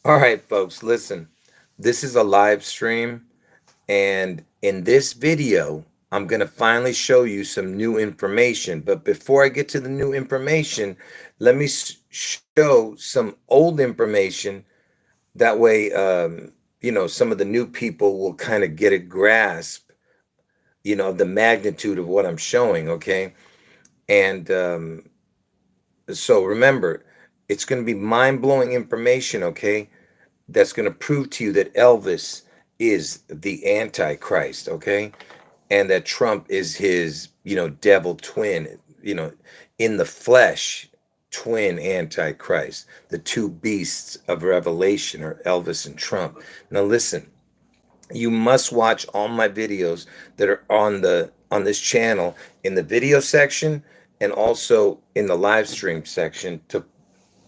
All right, folks, listen. This is a live stream, and in this video, I'm going to finally show you some new information. But before I get to the new information, let me show some old information. That way, some of the new people will kind of get a grasp, of the magnitude of what I'm showing, okay? And so remember, it's going to be mind-blowing information, okay? That's going to prove to you that Elvis is the Antichrist, okay? And that Trump is his, devil twin, you know, in the flesh, twin Antichrist. The two beasts of Revelation are Elvis and Trump. Now listen, you must watch all my videos that are on this channel in the video section and also in the live stream section to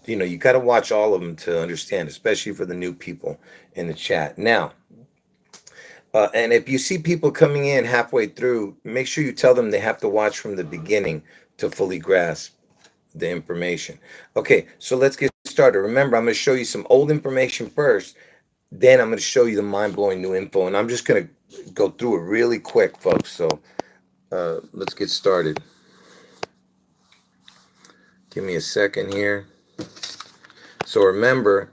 you got to watch all of them to understand, especially for the new people in the chat. Now, and if you see people coming in halfway through, make sure you tell them they have to watch from the beginning to fully grasp the information. Okay, so let's get started. Remember, I'm going to show you some old information first, then I'm going to show you the mind-blowing new info, and I'm just going to go through it really quick, folks. So let's get started. Give me a second here. So remember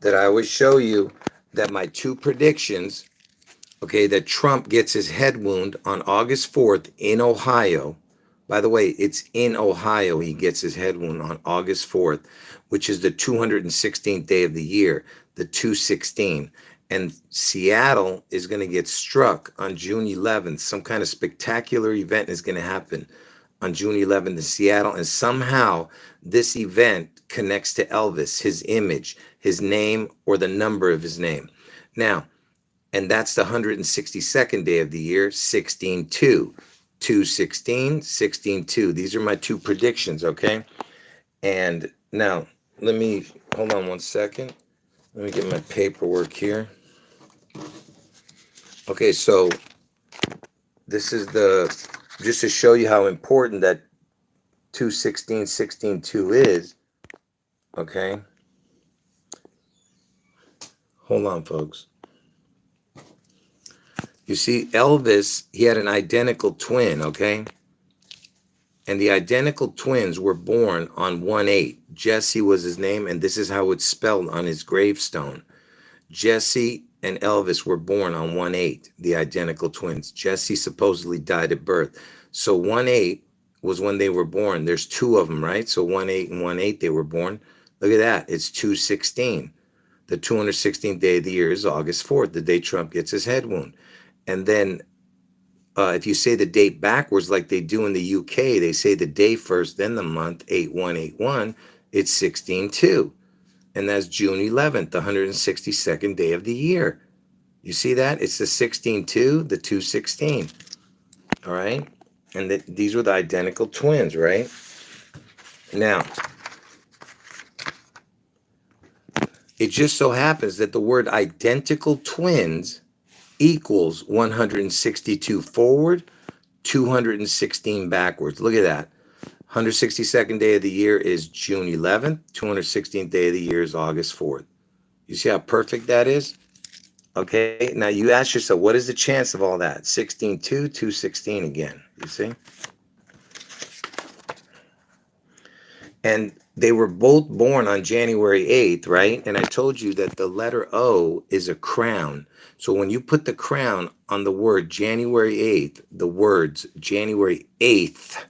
that I always show you that my two predictions, okay, that Trump gets his head wound on August 4th in Ohio. By the way, it's in Ohio he gets his head wound on August 4th, which is the 216th day of the year, the 216. And Seattle is going to get struck on June 11th. Some kind of spectacular event is going to happen on June 11th in Seattle. And somehow this event connects to Elvis, his image, his name, or the number of his name. Now, and that's the 162nd day of the year, 16-2. 216, 16-2. These are my two predictions, okay? And now, let me, hold on one second. Let me get my paperwork here. Okay, so this is just to show you how important that 216, 16-2 is, okay? Hold on, folks. You see, Elvis, he had an identical twin, okay? And the identical twins were born on 1/8. Jesse was his name, and this is how it's spelled on his gravestone. Jesse and Elvis were born on 1/8, the identical twins. Jesse supposedly died at birth. So 1/8 was when they were born. There's two of them, right? So 1/8 and 1/8 they were born. Look at that. It's 216. The 216th day of the year is August 4th, the day Trump gets his head wound. And then if you say the date backwards like they do in the UK, they say the day first, then the month, 8181, it's 16-2. And that's June 11th, the 162nd day of the year. You see that? It's the 16-2, the 216. All right? And these were the identical twins, right? Now, it just so happens that the word identical twins equals 162 forward, 216 backwards. Look at that. 162nd day of the year is June 11th. 216th day of the year is August 4th. You see how perfect that is? Okay, now you ask yourself, what is the chance of all that? 16-2, 216 again, you see? And they were both born on January 8th, right? And I told you that the letter O is a crown. So when you put the crown on the word January 8th, the words January 8th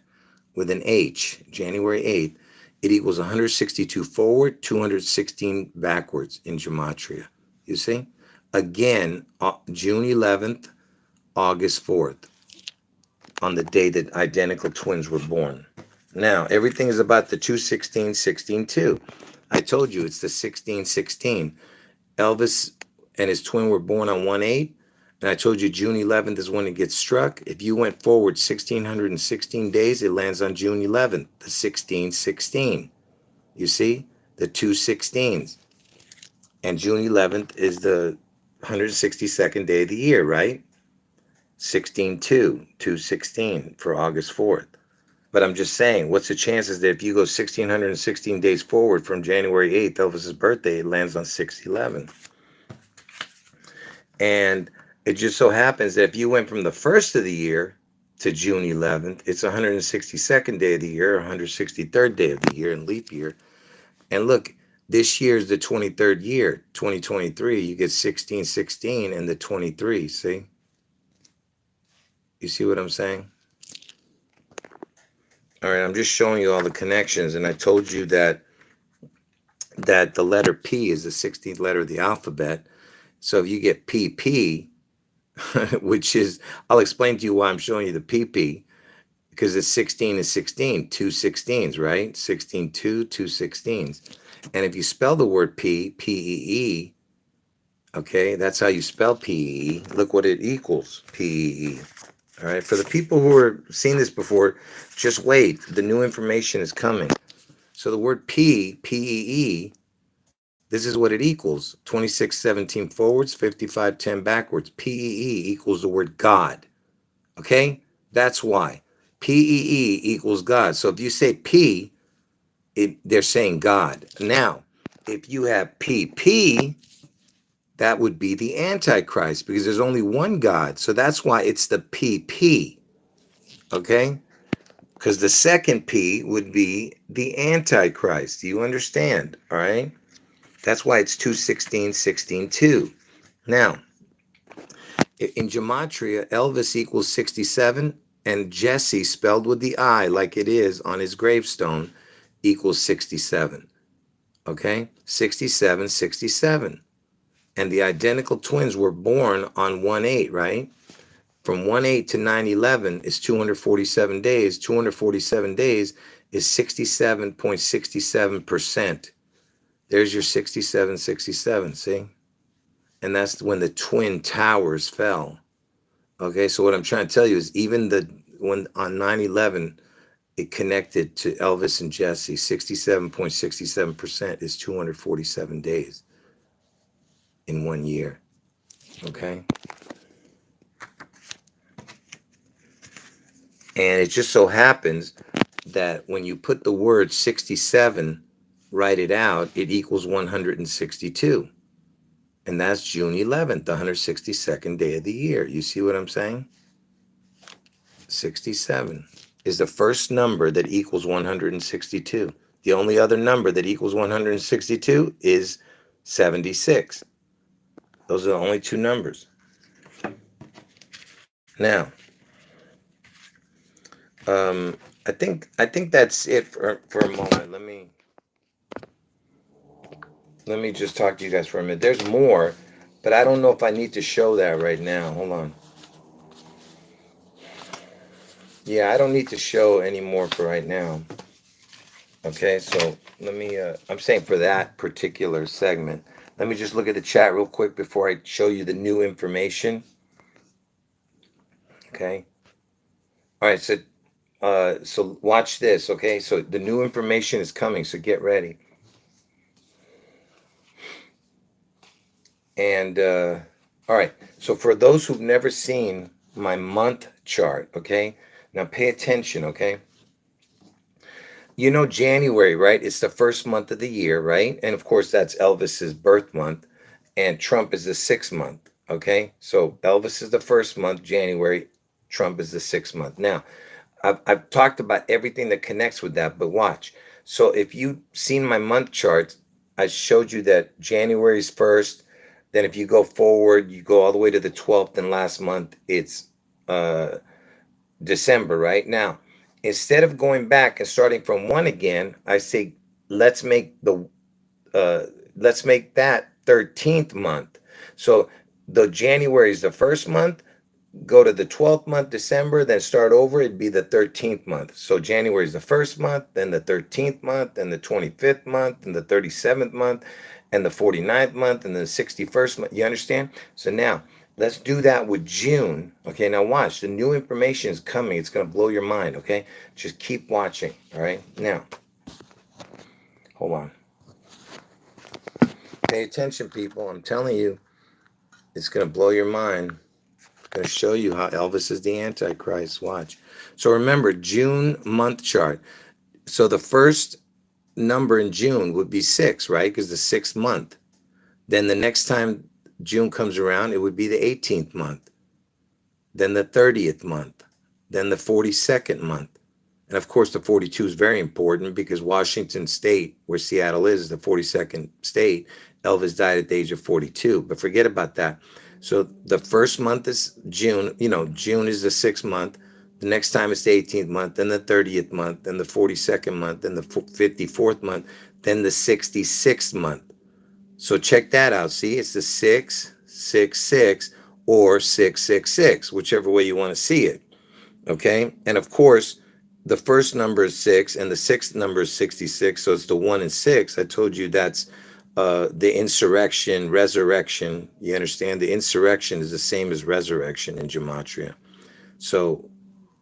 with an H, January 8th, it equals 162 forward, 216 backwards in Gematria. You see? Again, June 11th, August 4th, on the day that identical twins were born. Now, everything is about the 216, 16-2. I told you it's the 16-16. Elvis and his twin were born on 1/8, and I told you June 11th is when it gets struck. If you went forward 1,616 days, it lands on June 11th, the 16-16. You see? The 216s. And June 11th is the 162nd day of the year, right? 16-2, 216 for August 4th. But I'm just saying, what's the chances that if you go 1,616 days forward from January 8th, Elvis's birthday, it lands on 6/11? And it just so happens that if you went from the first of the year to June 11th, it's 162nd day of the year, 163rd day of the year in leap year. And look, this year is the 23rd year, 2023. You get 1616 and the 23. See? You see what I'm saying? All right, I'm just showing you all the connections. And I told you that the letter P is the 16th letter of the alphabet. So if you get PP, which is, I'll explain to you why I'm showing you the PP, because it's 16 is 16, two 16s, right? 16, two 16s. And if you spell the word P, P-E-E, okay, that's how you spell P-E-E. Look what it equals, P-E-E. All right, for the people who are seeing this before, just wait. The new information is coming. So the word P, P-E-E, this is what it equals. 2617 forwards, 5510 backwards. P-E-E equals the word God. Okay? That's why. P-E-E equals God. So if you say P, they're saying God. Now, if you have P-P, that would be the Antichrist because there's only one God. So that's why it's the P-P. Okay? Because the second P would be the Antichrist. Do you understand? All right? That's why it's 216, 16, 2. Now, in Gematria, Elvis equals 67, and Jesse, spelled with the I like it is on his gravestone, equals 67. Okay? 67, 67. And the identical twins were born on 1/8, right? From 1/8 to 9/11 is 247 days. 247 days is 67.67%. There's your 67, 67, see? And that's when the Twin Towers fell. Okay, so what I'm trying to tell you is even when on 9/11, it connected to Elvis and Jesse. 67.67% is 247 days in 1 year. Okay? And it just so happens that when you put the word 67, write it out, it equals 162. And that's June 11th, the 162nd day of the year. You see what I'm saying? 67 is the first number that equals 162. The only other number that equals 162 is 76. Those are the only two numbers. Now, I think that's it for a moment. Let me just talk to you guys for a minute. There's more, but I don't know if I need to show that right now. Hold on. Yeah, I don't need to show any more for right now. Okay, so let me, I'm saying for that particular segment, let me just look at the chat real quick before I show you the new information. Okay. All right, so watch this, okay? So the new information is coming, so get ready. And all right, so for those who've never seen my month chart, okay? Now pay attention, okay? You know January, right? It's the first month of the year, right? And of course, that's Elvis's birth month, and Trump is the 6th month, okay? So Elvis is the first month, January, Trump is the 6th month. Now, I've talked about everything that connects with that, but watch. So if you've seen my month charts, I showed you that January's first. Then if you go forward, you go all the way to the 12th, and last month it's December, right? Now, instead of going back and starting from one again, I say let's make that 13th month. So the January is the first month, go to the 12th month, December, then start over, it'd be the 13th month. So January is the first month, then the 13th month, then the 25th month, and the 37th month, and the 49th month, and the 61st month. You understand? So now let's do that with June. Okay, now watch. The new information is coming. It's going to blow your mind. Okay, just keep watching. All right, now hold on. Pay attention, people. I'm telling you, it's going to blow your mind. going to show you how Elvis is the Antichrist. Watch. So remember, June month chart. So the first number in June would be 6, right? Because the 6th month. Then the next time June comes around, it would be the 18th month. Then the 30th month. Then the 42nd month. And of course, the 42 is very important because Washington State, where Seattle is the 42nd state. Elvis died at the age of 42. But forget about that. So the first month is June. You know, June is the 6th month. The next time it's the 18th month, then the 30th month, then the 42nd month, then the 54th month, then the 66th month. So check that out. See, it's the 666 or 666, whichever way you want to see it. Okay. And of course, the first number is 6 and the 6th number is 66. So it's the 1 and 6. I told you that's the insurrection, resurrection. You understand? The insurrection is the same as resurrection in Gematria. So,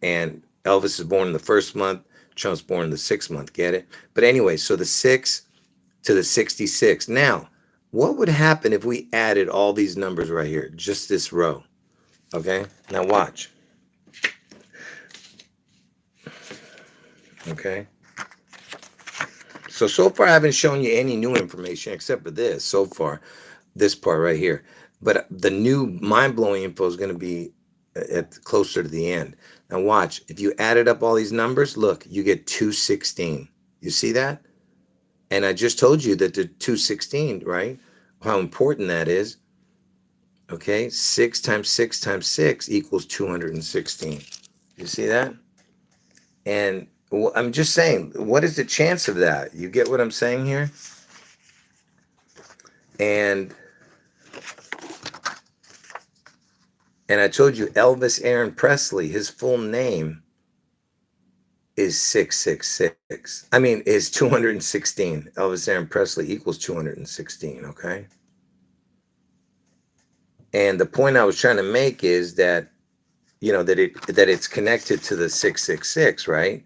and Elvis is born in the 1st month. Trump's born in the 6th month. Get it? But anyway, so the 6 to the 66. Now, what would happen if we added all these numbers right here? Just this row. Okay? Now watch. Okay. So far I haven't shown you any new information except for this so far, this part right here. But the new mind-blowing info is going to be at closer to the end. Now watch, if you added up all these numbers, look, you get 216. You see that? And I just told you that the 216, right? How important that is. Okay, 6 times 6 times 6 equals 216. You see that? And I'm just saying, what is the chance of that? You get what I'm saying here? And I told you Elvis Aaron Presley, his full name is 666. I mean, is 216. Elvis Aaron Presley equals 216, okay? And the point I was trying to make is that, you know, that it's connected to the 666, right?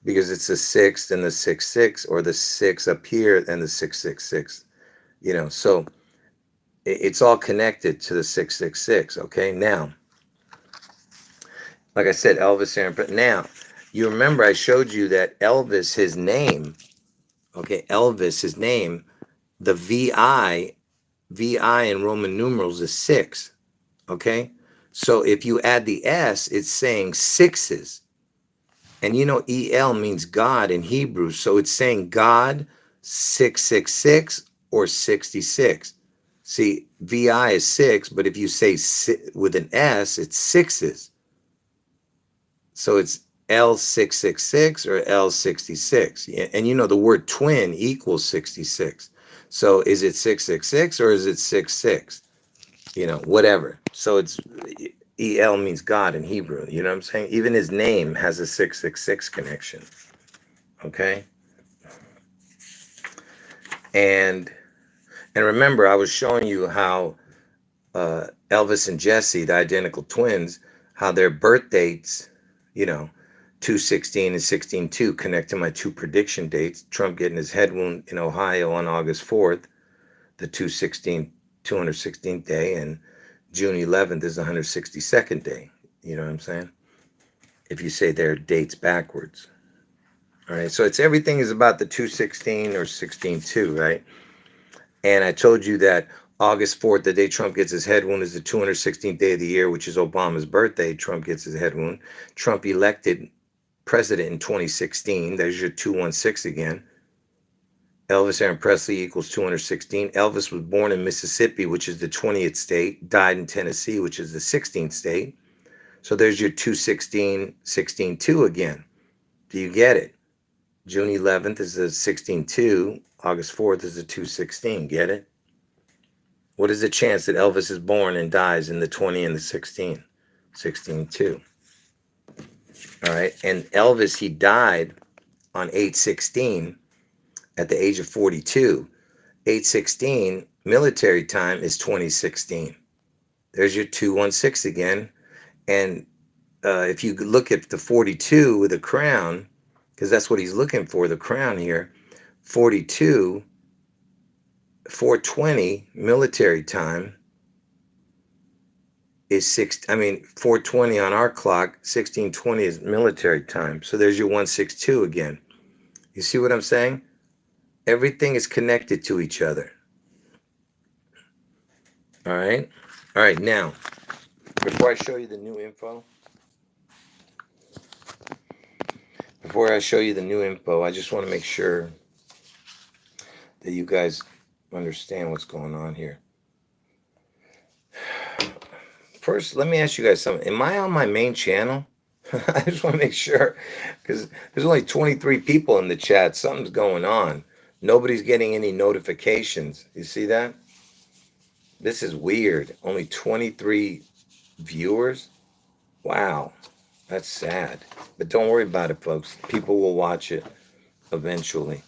Because it's the 6th and the 66, or the 6 up here and the 666, you know, so it's all connected to the 666. Okay. Now, like I said, Elvis Aaron, but now you remember I showed you that Elvis, his name, okay, Elvis, his name, the VI in Roman numerals is 6. Okay. So if you add the S, it's saying sixes. And you know, EL means God in Hebrew. So it's saying God 666 or 66. See, VI is 6, but if you say with an S, it's sixes. So it's L666 or L66. And you know, the word twin equals 66. So is it 666 or is it 66? You know, whatever. So it's EL means God in Hebrew. You know what I'm saying? Even his name has a 666 connection. Okay? And remember, I was showing you how Elvis and Jesse, the identical twins, how their birth dates, you know, 216 and 16/2 connect to my 2 prediction dates. Trump getting his head wound in Ohio on August 4th, the 216th day, and June 11th is the 162nd day. You know what I'm saying? If you say their dates backwards. All right. So it's everything is about the 216 or 16/2, right? And I told you that August 4th, the day Trump gets his head wound, is the 216th day of the year, which is Obama's birthday. Trump gets his head wound. Trump elected president in 2016. There's your 216 again. Elvis Aaron Presley equals 216. Elvis was born in Mississippi, which is the 20th state, died in Tennessee, which is the 16th state. So there's your 216, 16/2 again. Do you get it? June 11th is the 16/2. August 4th is the 216. Get it? What is the chance that Elvis is born and dies in the 20 and the 16? 16/2. All right. And Elvis, he died on 8/16 at the age of 42. 8/16 military time is 2016. There's your 216 again. And if you look at the 42 with a crown, because that's what he's looking for, the crown here, 42, 420 military time is 420 on our clock. 1620 is military time. So there's your 162 again. You see what I'm saying? Everything is connected to each other. All right. All right. Now, before I show you the new info, I just want to make sure that you guys understand what's going on here. First, let me ask you guys something. Am I on my main channel? I just want to make sure, because there's only 23 people in the chat. Something's going on. Nobody's getting any notifications. You see that? This is weird. Only 23 viewers? Wow. That's sad. But don't worry about it, folks. People will watch it eventually.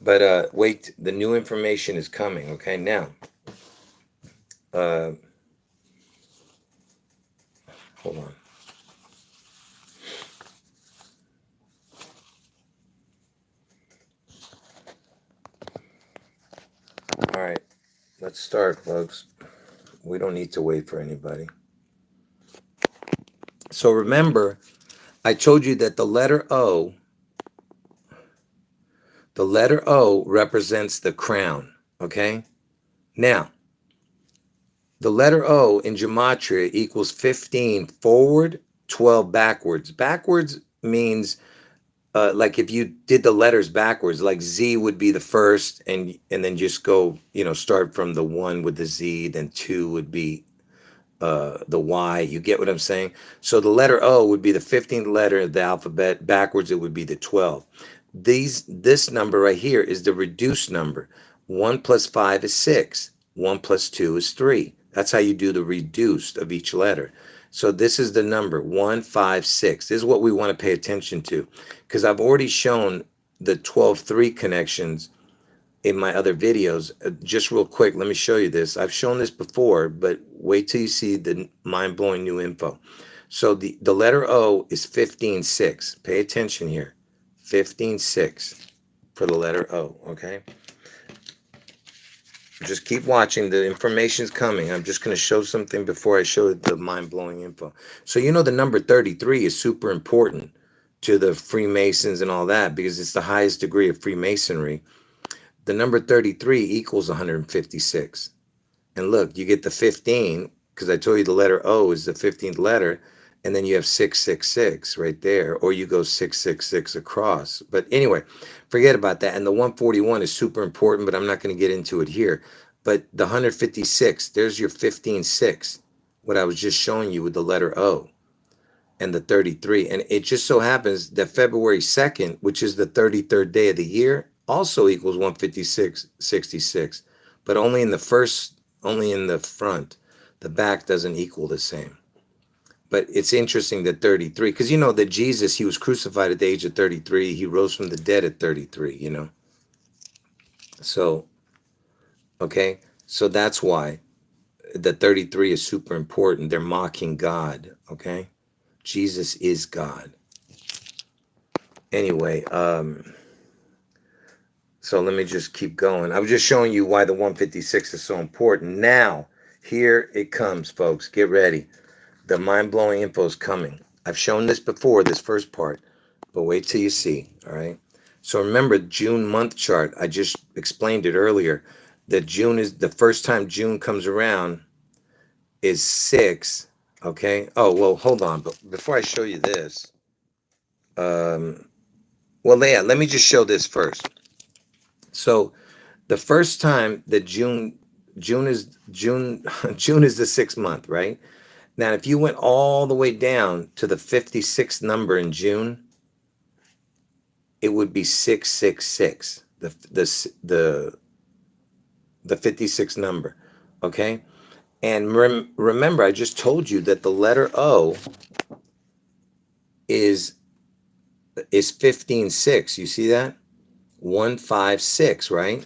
But wait, the new information is coming. Okay, now. Hold on. All right, let's start, folks. We don't need to wait for anybody. So remember, I told you that the letter O represents the crown, okay? Now, the letter O in Gematria equals 15 forward, 12 backwards. Backwards means like if you did the letters backwards, like Z would be the first, and then just go, start from the 1 with the Z, then 2 would be the Y. You get what I'm saying? So the letter O would be the 15th letter of the alphabet. Backwards, it would be the 12. This number right here is the reduced number. 1 plus 5 is 6. 1 plus 2 is 3. That's how you do the reduced of each letter. So this is the number 1, 5, 6. This is what we want to pay attention to, because I've already shown the 12-3 connections in my other videos. Just real quick, let me show you this. I've shown this before, but wait till you see the mind-blowing new info. So the letter O is 15-6. Pay attention here. 15-6 for the letter O, okay? Just keep watching. The information's coming. I'm just going to show something before I show the mind-blowing info. So the number 33 is super important to the Freemasons and all that, because it's the highest degree of Freemasonry. The number 33 equals 156. And look, you get the 15, because I told you the letter O is the 15th letter, and then you have 666 right there, or you go 666 across. But anyway, forget about that. And the 141 is super important, but I'm not going to get into it here. But the 156, there's your 15-6, what I was just showing you with the letter O, and the 33. And it just so happens that February 2nd, which is the 33rd day of the year, also equals 156.66, but only in the front. The back doesn't equal the same. But it's interesting that 33, because that Jesus, he was crucified at the age of 33. He rose from the dead at 33, So, okay, so that's why the 33 is super important. They're mocking God, okay? Jesus is God. Anyway, so let me just keep going. I was just showing you why the 156 is so important. Now, here it comes, folks. Get ready. The mind-blowing info is coming. I've shown this before, this first part, but wait till you see, all right? So remember, June month chart, I just explained it earlier, that June is, the first time June comes around is 6, okay? Oh, well, hold on. But before I show you this, well, yeah, let me just show this first. So the first time that June is June is the 6th month, right? Now, if you went all the way down to the 56th number in June, it would be 666, the 56th number, okay? And remember, I just told you that the letter O is 15-6. You see that? 156, right?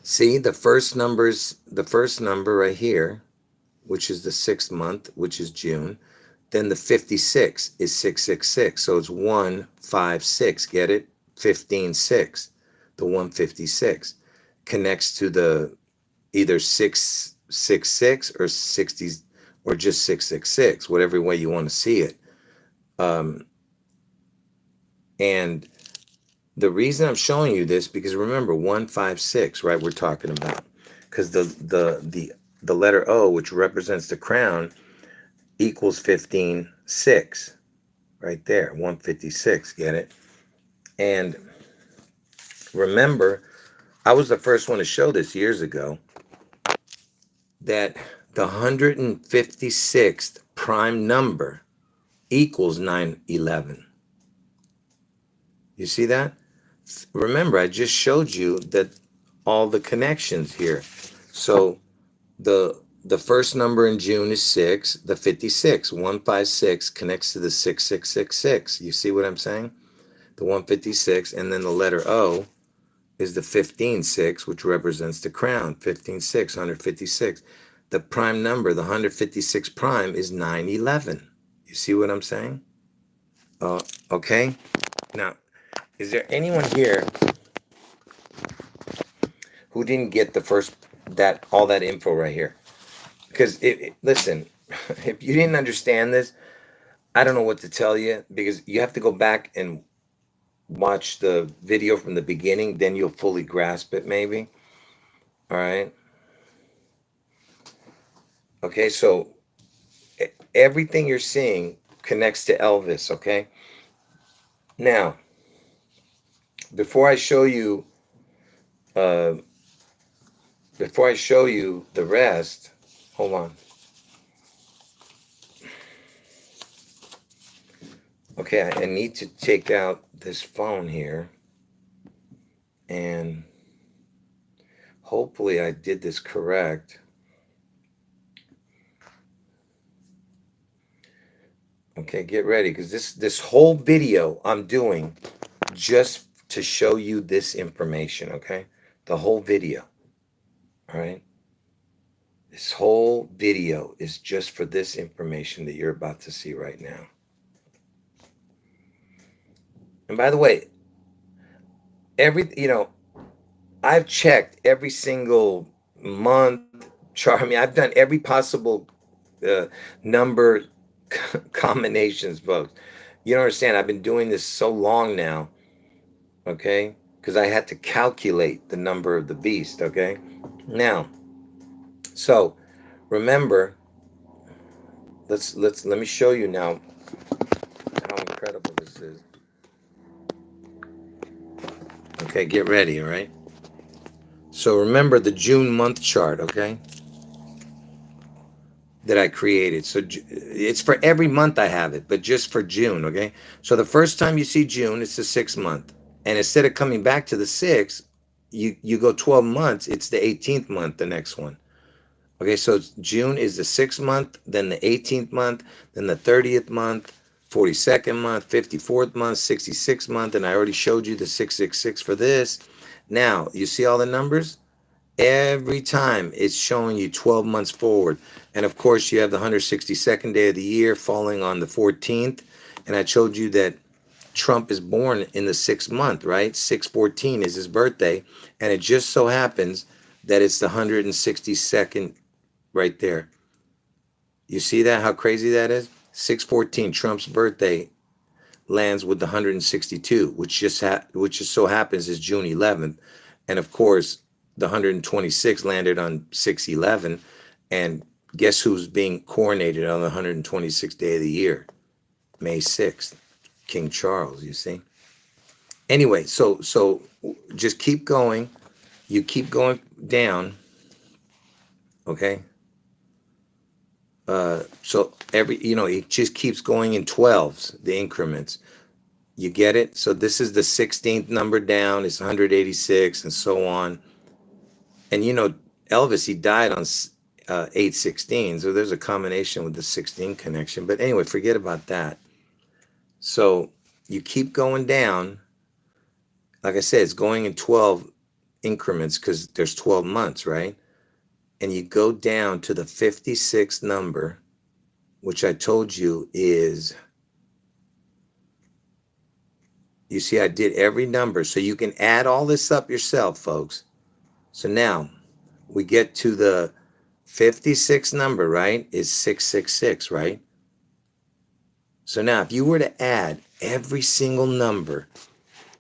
See, the first number right here, which is the 6th month, which is June. Then the 56 is 666. So it's 156. Get it? 15-6. The 156 connects to the either 666 or or just 666, whatever way you want to see it. And the reason I'm showing you this, because remember 156, right? We're talking about, because the letter O, which represents the crown, equals 15.6, right there, 156. Get it? And remember, I was the first one to show this years ago, that the 156th prime number equals 911. You see that? Remember, I just showed you that all the connections here. So the first number in June is 6, the 56, 156 connects to the 6666. You see what I'm saying? The 156, and then the letter O is the 15.6, which represents the crown. 15.6, 156. The prime number, the 156 prime, is 911. You see what I'm saying? Okay. Now, is there anyone here who didn't get the first, all that info right here? Because listen, if you didn't understand this, I don't know what to tell you, because you have to go back and watch the video from the beginning, then you'll fully grasp it, maybe. All right. Okay, so everything you're seeing connects to Elvis, okay? Now, before I show you the rest, hold on. Okay, I need to take out this phone here, and hopefully I did this correct. Okay, get ready, because this whole video I'm doing just to show you this information, okay? The whole video. All right? This whole video is just for this information that you're about to see right now. And by the way, I've checked every single month chart. I mean, I've done every possible number combinations, folks. You don't understand. I've been doing this so long now, okay? Because I had to calculate the number of the beast, okay? Now, so remember, let me show you now how incredible this is. Okay, get ready, all right? So remember the June month chart, okay? That I created. So it's for every month I have it, but just for June, okay? So the first time you see June, it's the 6th month. And instead of coming back to the 6th, you go 12 months, it's the 18th month, the next one. Okay, so June is the 6th month, then the 18th month, then the 30th month, 42nd month, 54th month, 66th month, and I already showed you the 666 for this. Now, you see all the numbers? Every time it's showing you 12 months forward. And of course, you have the 162nd day of the year falling on the 14th. And I showed you that Trump is born in the 6th month, right? 6/14 is his birthday. And it just so happens that it's the 162nd right there. You see that? How crazy that is? 6/14, Trump's birthday lands with the 162, which just so happens is June 11th. And of course, the 126 landed on 6/11, and guess who's being coronated on the 126th day of the year? May 6th, King Charles, you see? Anyway, so just keep going. You keep going down, okay? So it just keeps going in 12s, the increments. You get it? So this is the 16th number down, it's 186, and so on. And Elvis, he died on 8/16, so there's a combination with the 16 connection. But anyway, forget about that. So you keep going down. Like I said, it's going in 12 increments because there's 12 months, right? And you go down to the 56th number, which I told you is, you see, I did every number. So you can add all this up yourself, folks. So now we get to the 56 number, right, is 666, right? So now if you were to add every single number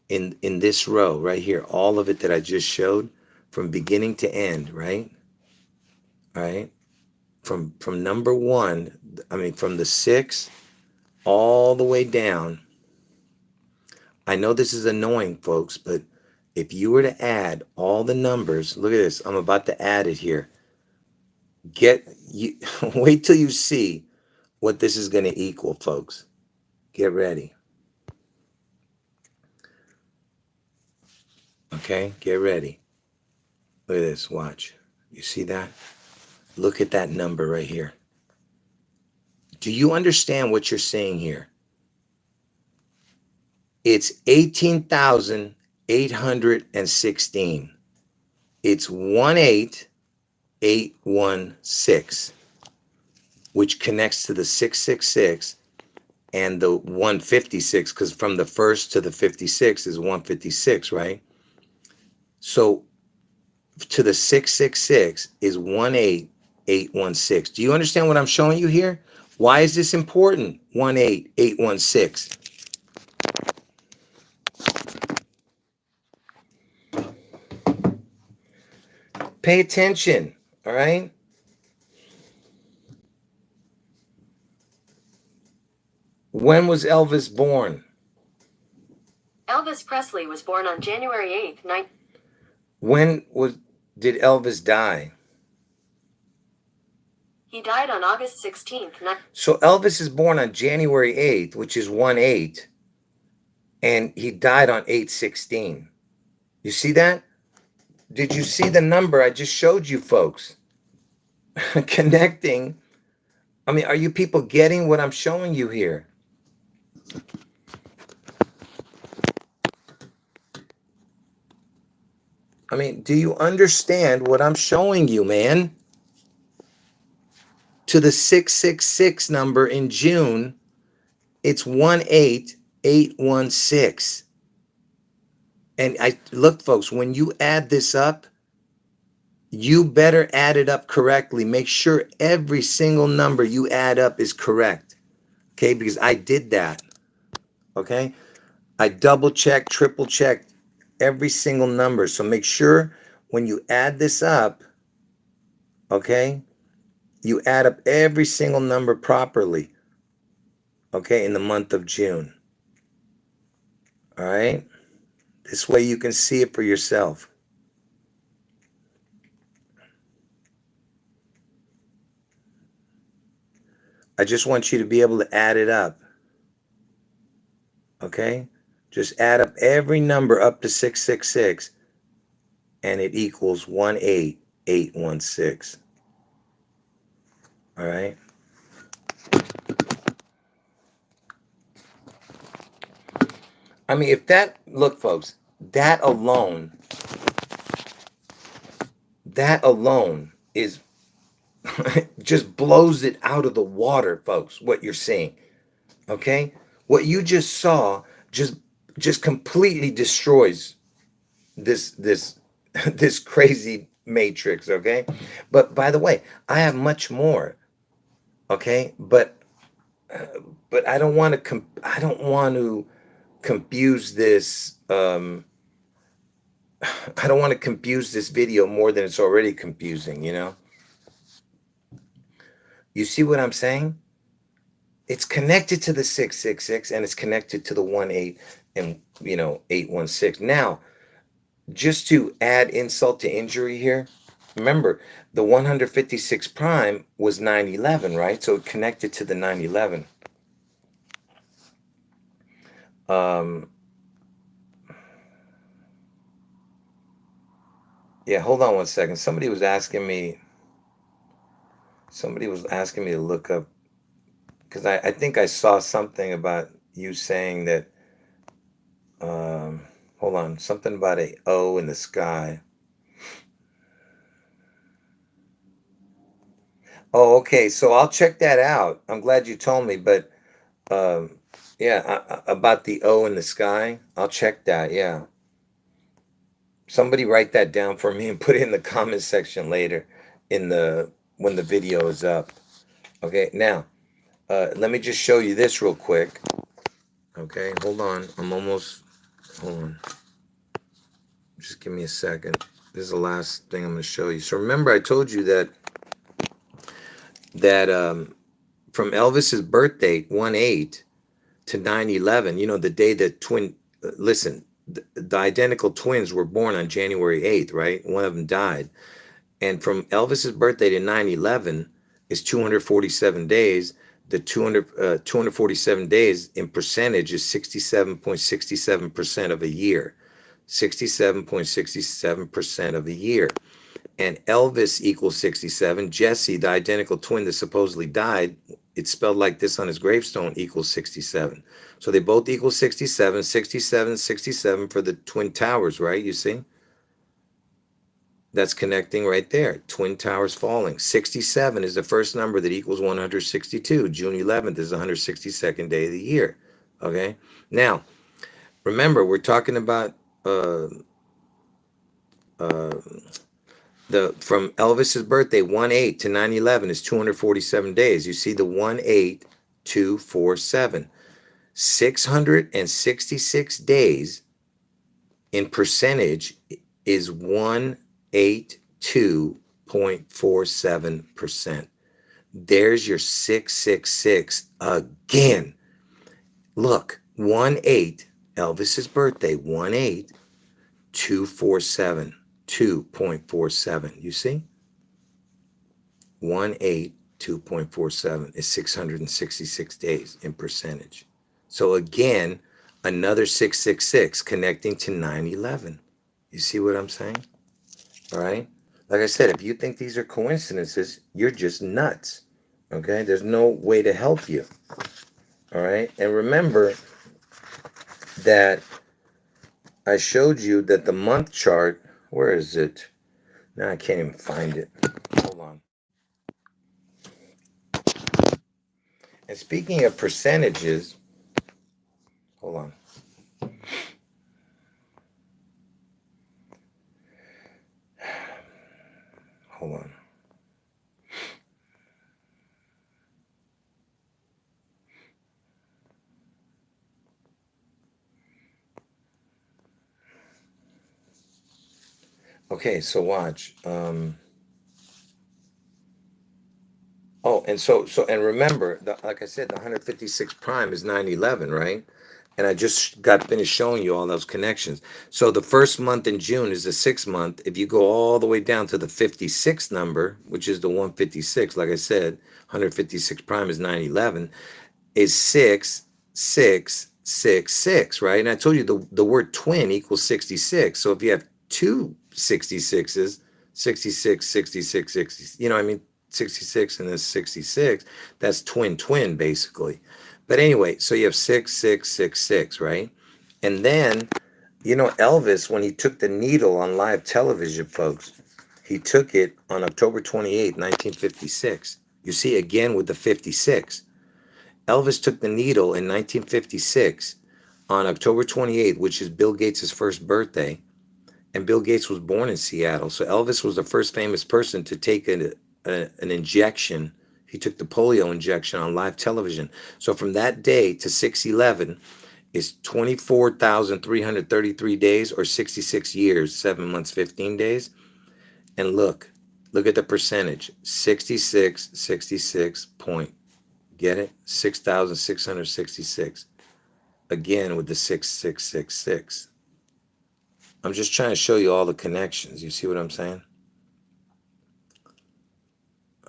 in this row right here, all of it that I just showed from beginning to end, right? All right. From number one, I mean from the 6 all the way down. I know this is annoying, folks, but if you were to add all the numbers, look at this. I'm about to add it here. Wait till you see what this is going to equal, folks. Get ready. Okay, get ready. Look at this. Watch. You see that? Look at that number right here. Do you understand what you're seeing here? It's 18,816. It's 18816, which connects to the 666 and the 156, because from the first to the 56 is 156, right? So to the 666 is 18816. Do you understand what I'm showing you here? Why is this important? 18816. Pay attention, all right? When was Elvis born? Elvis Presley was born on January 8th, When did Elvis die? He died on August 16th. So Elvis is born on January 8th, which is 1/8, and he died on 8/16. You see that? Did you see the number I just showed you, folks? Connecting. I mean, are you people getting what I'm showing you here? I mean, do you understand what I'm showing you, man? To the 666 number in June, it's 18816. And look, folks, when you add this up, you better add it up correctly. Make sure every single number you add up is correct. Okay, because I did that. Okay, I double checked, triple checked every single number. So make sure when you add this up, okay, you add up every single number properly, okay, in the month of June. All right, this way you can see it for yourself. I just want you to be able to add it up. Okay, just add up every number up to 666 and it equals 18816. All right. I mean, if that, look, folks, that alone is just blows it out of the water, folks, what you're seeing. Okay? What you just saw just completely destroys this this crazy matrix, okay? But by the way, I have much more. Okay? But I don't want to confuse this I don't want to confuse this video more than it's already confusing, you know? You see what I'm saying? It's connected to the 666 and it's connected to the 18 and 816. Now, just to add insult to injury here, remember the 156 prime was 911, right? So it connected to the 911. Yeah, hold on one second. Somebody was asking me to look up, because I think I saw something about you saying that, hold on, something about a O in the sky. Oh, okay, so I'll check that out. I'm glad you told me, but yeah, about the O in the sky, I'll check that, yeah. Somebody write that down for me and put it in the comment section later in the when the video is up. Okay, now let me just show you this real quick. Okay, hold on. I'm almost. Hold on. Just give me a second. This is the last thing I'm going to show you. So remember, I told you that from Elvis's birth date, 1/8 to 9/11. You know, the day that twin. Listen, the identical twins were born on January 8th, right? One of them died. And from Elvis's birthday to 9/11 is 247 days. The 247 days in percentage is 67.67% of a year. 67.67% of a year. And Elvis equals 67. Jesse, the identical twin that supposedly died, it's spelled like this on his gravestone, equals 67. So they both equal 67, 67, 67 for the Twin Towers, right? You see? That's connecting right there. Twin Towers falling. 67 is the first number that equals 162. June 11th is the 162nd day of the year. Okay? Now, remember, we're talking about from Elvis's birthday, 1/8 to 9/11 is 247 days. You see the 18247. 666 days in percentage is 182.47%. There's your 666 again. Look, 1/8, Elvis's birthday, 18247. 2.47. You see? 182.47 is 666 days in percentage. So again, another 666 connecting to 9/11. You see what I'm saying? All right. Like I said, if you think these are coincidences, you're just nuts. Okay. There's no way to help you. All right. And remember that I showed you that the month chart, where is it? Now I can't even find it. Hold on. And speaking of percentages, hold on. Hold on. Okay, so watch. And remember, like I said, the 156 prime is 9/11, right? And I just got finished showing you all those connections. So the first month in June is the 6th month. If you go all the way down to the 56th number, which is the 156, like I said, 156 prime is 9/11, is 6, 6, 6, 6, right? And I told you the word twin equals 66. So if you have two 66s, 66, 66, 60, you know, I mean, 66 and then 66, that's twin basically. But anyway, so you have 6, 6, 6, 6, right? And then, you know, Elvis, when he took the needle on live television, folks, he took it on October 28th, 1956. You see, again with the 56. Elvis took the needle in 1956 on October 28th, which is Bill Gates' first birthday. And Bill Gates was born in Seattle. So Elvis was the first famous person to take an injection. He took the polio injection on live television. So from that day to 6/11 is 24,333 days or 66 years, 7 months, 15 days. And look at the percentage, 66, 66 point. Get it? 6,666. Again with the 6, 6, 6, 6. I'm just trying to show you all the connections. You see what I'm saying?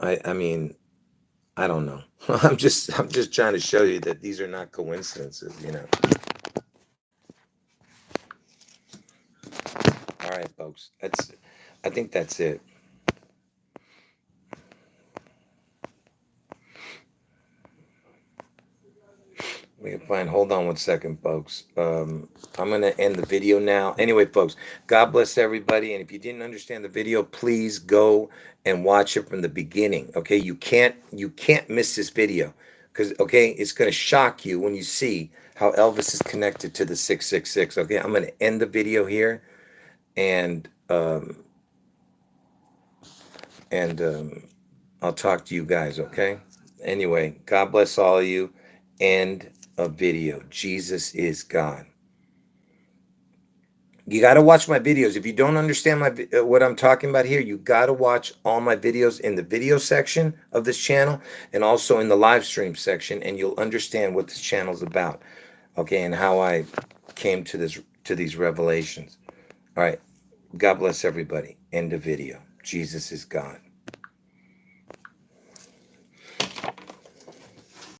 I mean, I don't know. I'm just trying to show you that these are not coincidences, you know. All right, folks. I think that's it. We can find, hold on one second, folks. I'm going to end the video now. Anyway, folks, God bless everybody. And if you didn't understand the video, please go and watch it from the beginning. Okay, you can't miss this video because, okay, it's going to shock you when you see how Elvis is connected to the 666. Okay, I'm going to end the video here and I'll talk to you guys, okay? Anyway, God bless all of you. End of video. Jesus is God. You got to watch my videos. If you don't understand what I'm talking about here, you got to watch all my videos in the video section of this channel and also in the live stream section, and you'll understand what this channel is about, okay, and how I came to these revelations. All right. God bless everybody. End of video. Jesus is God.